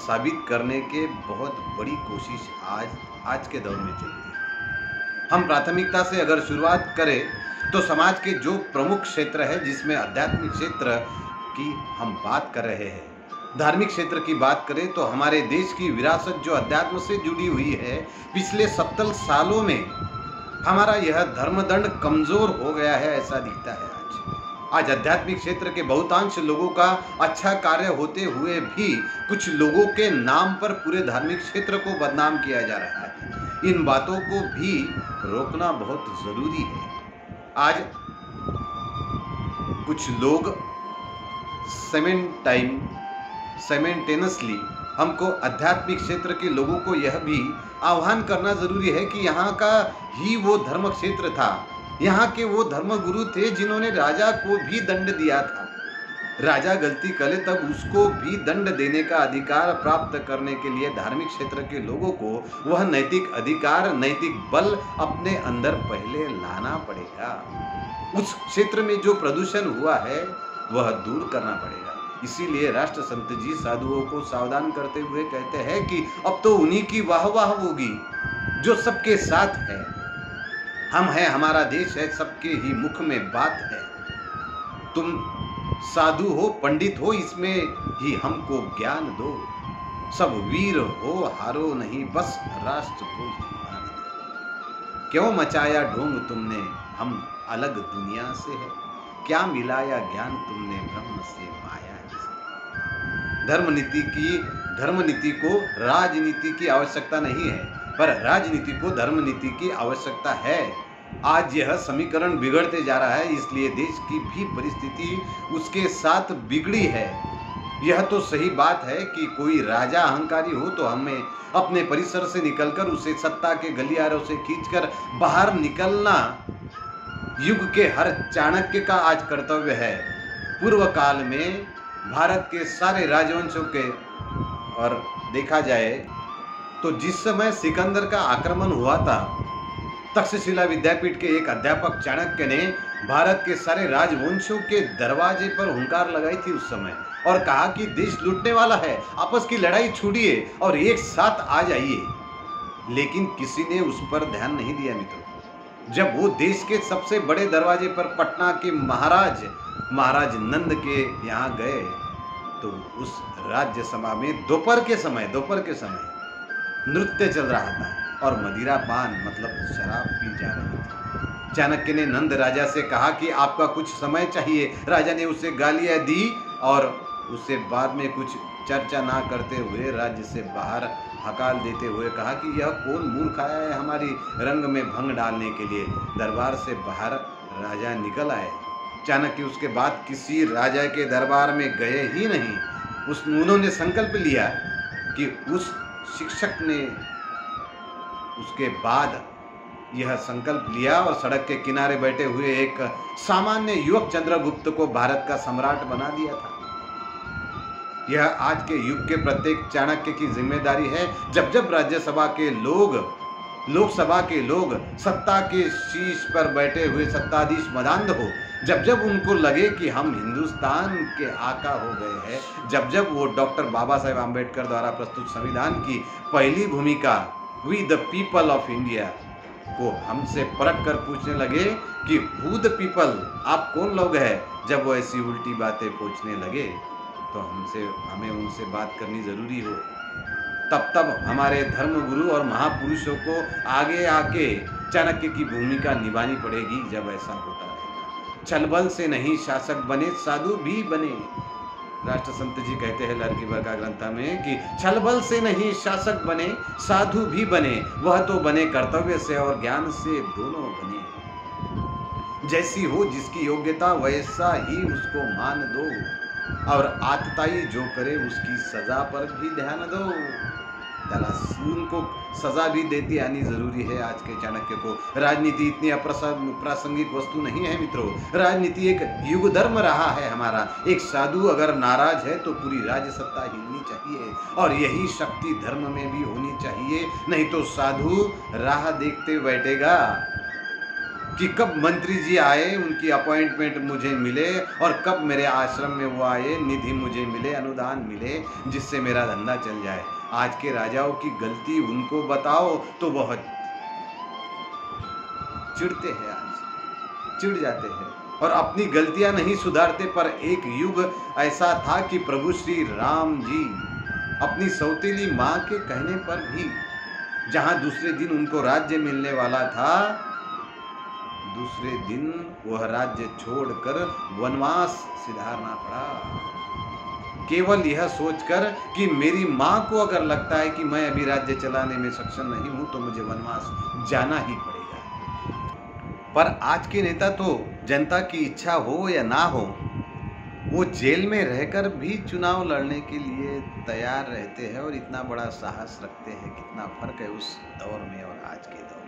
साबित करने के बहुत बड़ी कोशिश आज के दौर में चल रही है। हम प्राथमिकता से अगर शुरुआत करें तो समाज के जो प्रमुख क्षेत्र है जिसमें आध्यात्मिक क्षेत्र की हम बात कर रहे हैं, धार्मिक क्षेत्र की बात करें तो हमारे देश की विरासत जो अध्यात्म से जुड़ी हुई है, पिछले 70 सालों में हमारा यह धर्मदंड कमजोर हो गया है ऐसा दिखता है। आज आध्यात्मिक क्षेत्र के बहुतांश लोगों का अच्छा कार्य होते हुए भी कुछ लोगों के नाम पर पूरे धार्मिक क्षेत्र को बदनाम किया जा रहा है। इन बातों को भी रोकना बहुत जरूरी है। आज कुछ लोग साइमल्टेनियसली हमको आध्यात्मिक क्षेत्र के लोगों को यह भी आह्वान करना जरूरी है कि यहाँ का ही वो धर्म क्षेत्र था, यहाँ के वो धर्मगुरु थे जिन्होंने राजा को भी दंड दिया था। राजा गलती करे तब उसको भी दंड देने का अधिकार प्राप्त करने के लिए धार्मिक क्षेत्र के लोगों को वह नैतिक अधिकार, नैतिक बल अपने अंदर पहले लाना पड़ेगा। उस क्षेत्र में जो प्रदूषण हुआ है वह दूर करना पड़ेगा। इसीलिए राष्ट्र संत जी साधुओं को सावधान करते हुए कहते हैं कि अब तो उन्हीं की वाह वाह होगी जो सबके साथ है। हम हैं, हमारा देश है, सबके ही मुख में बात है। तुम साधु हो, पंडित हो, इसमें ही हमको ज्ञान दो। सब वीर हो, हारो नहीं, बस राष्ट्र को सम्मान दो। क्यों मचाया ढोंग तुमने, हम अलग दुनिया से है। क्या मिलाया ज्ञान तुमने, ब्रह्म से माया से। धर्मनीति को राजनीति की आवश्यकता नहीं है, पर राजनीति को धर्मनीति की आवश्यकता है। आज यह समीकरण बिगड़ते जा रहा है, इसलिए देश की भी परिस्थिति उसके साथ बिगड़ी है। यह तो सही बात है कि कोई राजा अहंकारी हो तो हमें अपने परिसर से निकलकर उसे सत्ता के गलियारों से खींचकर बाहर निकलना युग के हर चाणक्य का आज कर्तव्य है। पूर्व काल में भारत के सारे राजवंशों के, और देखा जाए तो जिस समय सिकंदर का आक्रमण हुआ था, तक्षशिला विद्यापीठ के एक अध्यापक चाणक्य ने भारत के सारे राजवंशों के दरवाजे पर हुंकार लगाई थी उस समय, और कहा कि देश लूटने वाला है, आपस की लड़ाई छोड़िए और एक साथ आ जाइए। लेकिन किसी ने उस पर ध्यान नहीं दिया मित्रों। जब वो देश के सबसे बड़े दरवाजे पर पटना के महाराज नंद के यहाँ गए तो उस राज्य सभा में दोपहर के समय नृत्य चल रहा था और मदिरा पान मतलब शराब पी जा रही थी। चाणक्य ने नंद राजा से कहा कि आपका कुछ समय चाहिए। राजा ने उसे गालियां दी और उसे बाद में कुछ चर्चा ना करते हुए राज्य से बाहर हकाल देते हुए कहा कि यह कौन मूर्ख आया है हमारी रंग में भंग डालने के लिए। दरबार से बाहर राजा निकल आए। चाणक्य उसके बाद किसी राजा के दरबार में गए ही नहीं। उन्होंने संकल्प लिया कि उस शिक्षक ने उसके बाद यह संकल्प लिया और सड़क के किनारे बैठे हुए एक सामान्य युवक चंद्रगुप्त को भारत का सम्राट बना दिया था। यह आज के युग के प्रत्येक चाणक्य की जिम्मेदारी है। जब जब राज्यसभा के लोग, लोकसभा के लोग सत्ता के शीश पर बैठे हुए सत्ताधीश मदान्ध हो, जब जब उनको लगे कि हम हिंदुस्तान के आका हो गए हैं, जब जब वो डॉक्टर बाबा साहेब आम्बेडकर द्वारा प्रस्तुत संविधान की पहली भूमिका we the people of India को हमसे परख कर पूछने लगे कि हु द पीपल, आप कौन लोग हैं, जब वो ऐसी उल्टी बातें पूछने लगे तो हमें उनसे बात करनी जरूरी हो। तब हमारे धर्मगुरु और महापुरुषों को आगे आके चाणक्य की भूमिका निभानी पड़ेगी। जब ऐसा होता रहेगा, छलबल से नहीं शासक बने, साधु भी बने। राष्ट्र संत जी कहते हैं लहर की बरखा ग्रंथ में कि छलबल से नहीं शासक बने, साधु भी बने, वह तो बने कर्तव्य से और ज्ञान से, दोनों बने। जैसी हो जिसकी योग्यता वैसा ही उसको मान दो, और आतताई जो करे उसकी सजा पर भी ध्यान दो। दलासून को सजा भी देती आनी जरूरी है। आज के चाणक्य को राजनीति इतनी अप्रासंगिक वस्तु नहीं है मित्रों। राजनीति एक युग धर्म रहा है हमारा। एक साधु अगर नाराज है तो पूरी राज्य सत्ता हिलनी चाहिए, और यही शक्ति धर्म में भी होनी चाहिए। नहीं तो साधु राह देखते बैठेगा। कि कब मंत्री जी आए, उनकी अपॉइंटमेंट मुझे मिले, और कब मेरे आश्रम में वो आए, निधि मुझे मिले, अनुदान मिले, जिससे मेरा धंधा चल जाए। आज के राजाओं की गलती उनको बताओ तो बहुत चिढ़ते हैं, आज चिढ़ जाते हैं और अपनी गलतियां नहीं सुधारते। पर एक युग ऐसा था कि प्रभु श्री राम जी अपनी सौतेली माँ के कहने पर भी, जहां दूसरे दिन उनको राज्य मिलने वाला था, दूसरे दिन वह राज्य छोड़कर वनवास सिधारना पड़ा, केवल यह सोचकर कि मेरी माँ को अगर लगता है कि मैं अभी राज्य चलाने में सक्षम नहीं हूं तो मुझे वनवास जाना ही पड़ेगा। पर आज के नेता तो जनता की इच्छा हो या ना हो, वो जेल में रहकर भी चुनाव लड़ने के लिए तैयार रहते हैं और इतना बड़ा साहस रखते हैं। कितना फर्क है उस दौर में और आज के दौर में।